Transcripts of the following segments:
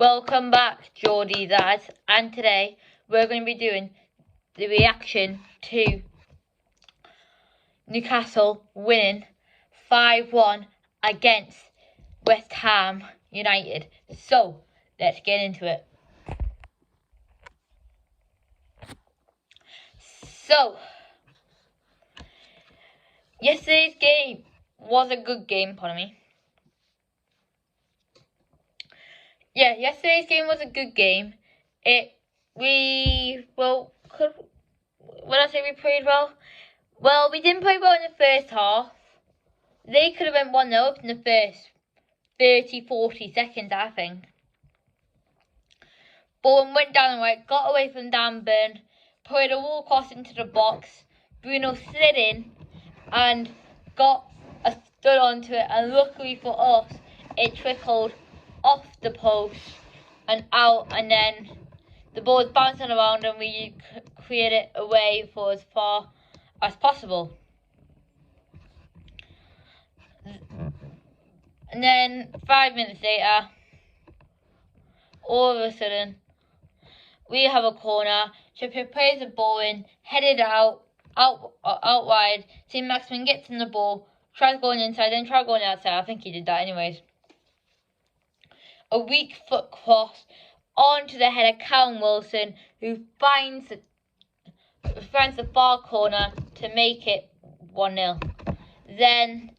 Welcome back, Geordie lads, and today we're going to be doing the reaction to Newcastle winning 5-1 against West Ham United. So, let's get into it. So, yesterday's game was a good game, pardon me. Yeah, yesterday's game was a good game. We played well? Well, we didn't play well in the first half. They could have went 1-0 in the first 30-40 seconds, I think. Bourne went down the right, got away from Dan Burn, played a wall cross into the box. Bruno slid in and stood onto it, and luckily for us, it trickled off the post and out, and then the ball was bouncing around and we cleared it away for as far as possible. And then 5 minutes later, all of a sudden, we have a corner. Trippier plays the ball in, headed out wide. St. Maximin gets in the ball, tries going inside, then tries going outside. I think he did that anyways. A weak foot cross onto the head of Callum Wilson, who finds the far corner to make it 1-0. Then,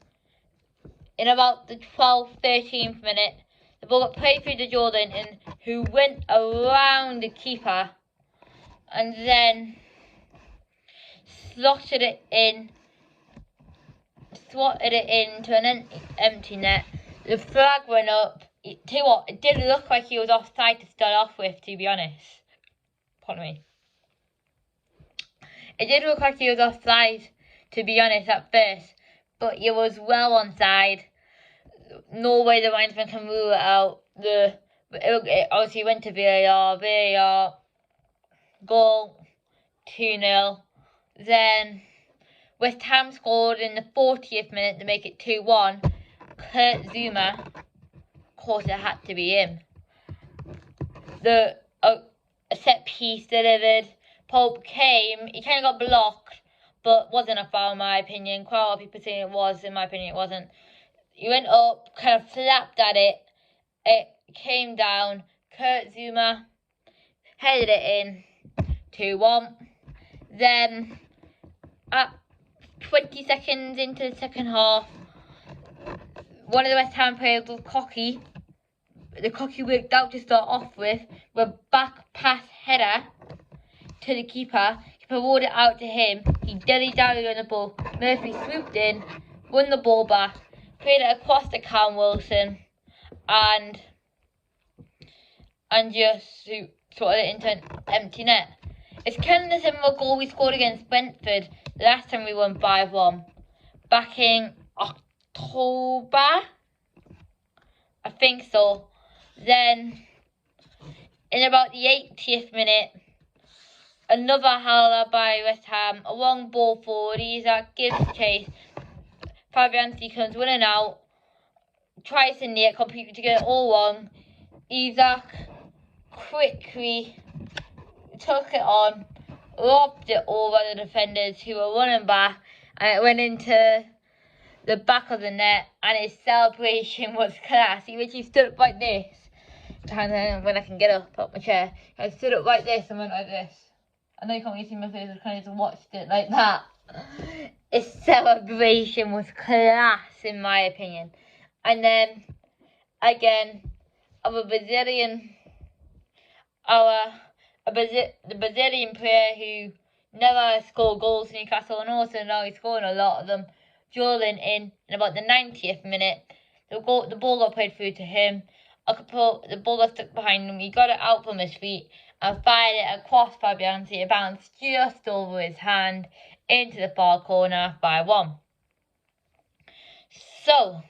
in about the 12th, 13th minute, the ball got played through to Jordan, who went around the keeper and then slotted it into an empty net. The flag went up. Tell you what, it didn't look like he was offside to start off with, to be honest. Pardon me. It did look like he was offside, to be honest, at first, but he was well onside. No way the linesman can rule it out. It obviously went to VAR, goal, 2-0. Then West Ham scored in the 40th minute to make it 2-1. Kurt Zouma, of course it had to be him. A set piece delivered. Pope came, he kind of got blocked, but wasn't a foul in my opinion. Quite a lot of people saying it was, in my opinion it wasn't. He went up, kind of flapped at it. It came down. Kurt Zouma headed it in. 2-1. Then, at 20 seconds into the second half, one of the West Ham players was cocky. The cocky worked out to start off with a back pass header to the keeper. Keeper rolled it out to him. He dilly-dallied on the ball. Murphy swooped in, won the ball back, played it across to Callum Wilson, and just sorted it into an empty net. It's kind of the similar goal we scored against Brentford the last time we won 5-1. Back in October? I think so. Then, in about the 80th minute, another howler by West Ham. A long ball forward. Isak gives chase. Fabianski comes running out. Tries to near completely to get it all wrong. Isak quickly took it on, lobbed it over the defenders who were running back, and it went into the back of the net, and his celebration was class. He literally stood up like this. When I can get up my chair, I stood up like this and went like this. I know you can't really see my face, I kind of just watched it like that. His celebration was class, in my opinion. And then, again, the Brazilian player who never scored goals in Newcastle, and also now he's scoring a lot of them, Jordan in about the 90th minute. The ball got played through to him. The ball got stuck behind him. He got it out from his feet and fired it across Fabianski. It bounced just over his hand into the far corner by 1. So,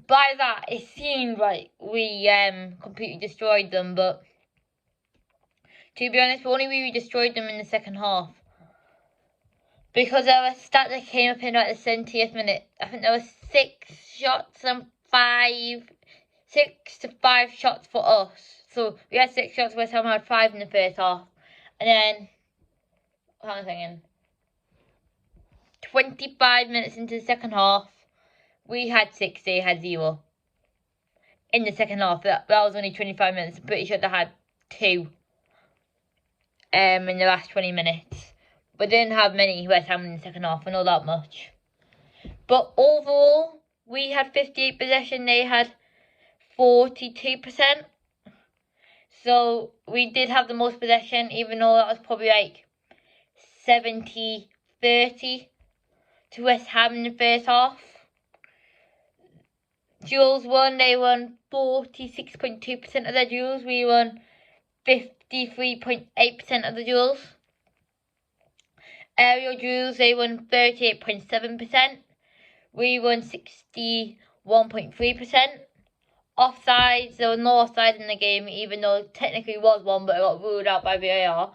by that, it seemed like we completely destroyed them, but to be honest, we only really destroyed them in the second half. Because there was a stat that came up in like the 70th minute. I think there were 6 shots and 5 6 to 5 shots for us. So we had 6 shots, West Ham had 5 in the first half. And then, hold on a second, 25 minutes into the second half, we had 6, they had 0. In the second half, that was only 25 minutes. I'm pretty sure they had 2 in the last 20 minutes. But didn't have many West Ham in the second half, not that much. But overall, we had 58 possession, they had 42%. So we did have the most possession, even though that was probably like 70-30 to West Ham in the first half. Duels won, they won 46.2% of their duels. We won 53.8% of the duels. Aerial duels, they won 38.7%. We won 61.3%. Offsides, there was no offside in the game, even though technically was one, but it got ruled out by VAR.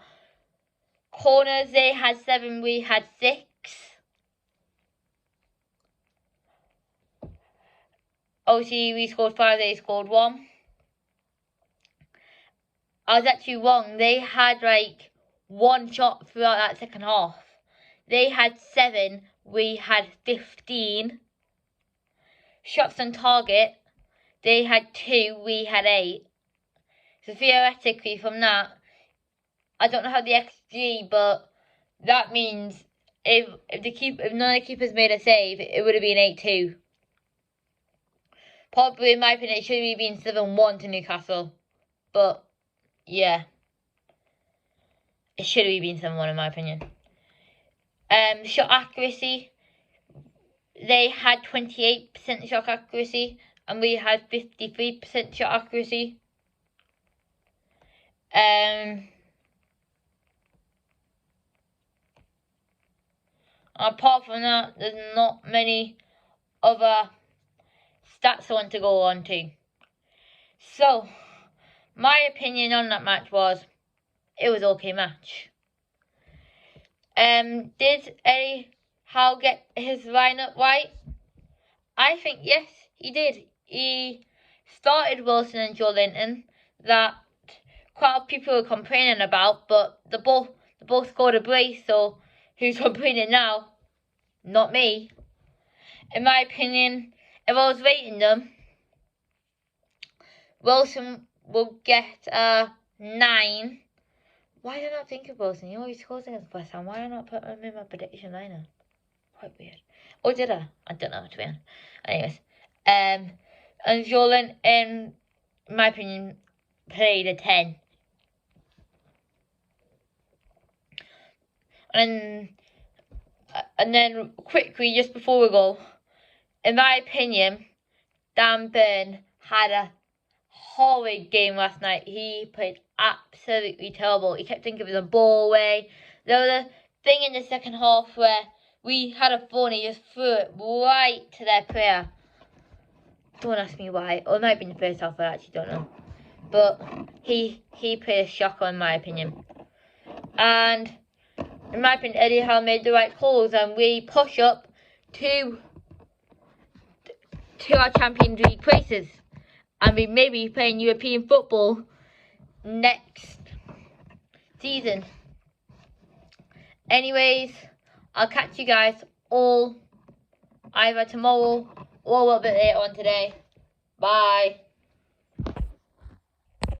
Corners, they had 7, we had 6. Obviously, we scored 5, they scored 1. I was actually wrong. They had like 1 shot throughout that second half. They had 7, we had 15. Shots on target, they had 2, we had 8. So theoretically from that, I don't know how the XG, but that means if none of the keepers made a save, it would have been 8-2. Probably in my opinion it should have been 7-1 to Newcastle. But yeah. It should have been 7-1 in my opinion. Shot accuracy. They had 28% shot accuracy and we had 53% shot accuracy. Apart from that, there's not many other stats I want to go on to. So, my opinion on that match was, it was an okay match. Did Eddie Howe get his lineup right? I think yes, he did. He started Wilson and Joelinton, that quite a lot of people were complaining about, but they both scored a brace, so who's complaining now? Not me. In my opinion, if I was rating them, Wilson will get a 9. Why did I not think of Wilson? He always scores against West Ham. Why did I not put him in my prediction lineup? Quite weird. Or did I? I don't know, to be honest. Anyways. And Joelinton, in my opinion, played a 10. And then quickly, just before we go, in my opinion, Dan Burn had a horrid game last night. He played absolutely terrible. He kept thinking of the ball away. There was a thing in the second half where we had a phone, he just threw it right to their player. Don't ask me why. Or it might be in the first half, I actually don't know. But he played a shocker in my opinion. And in my opinion, Eddie Howe made the right calls and we push up to our Champions League places. And we may be playing European football next season. Anyways, I'll catch you guys all either tomorrow or a little bit later on today. Bye.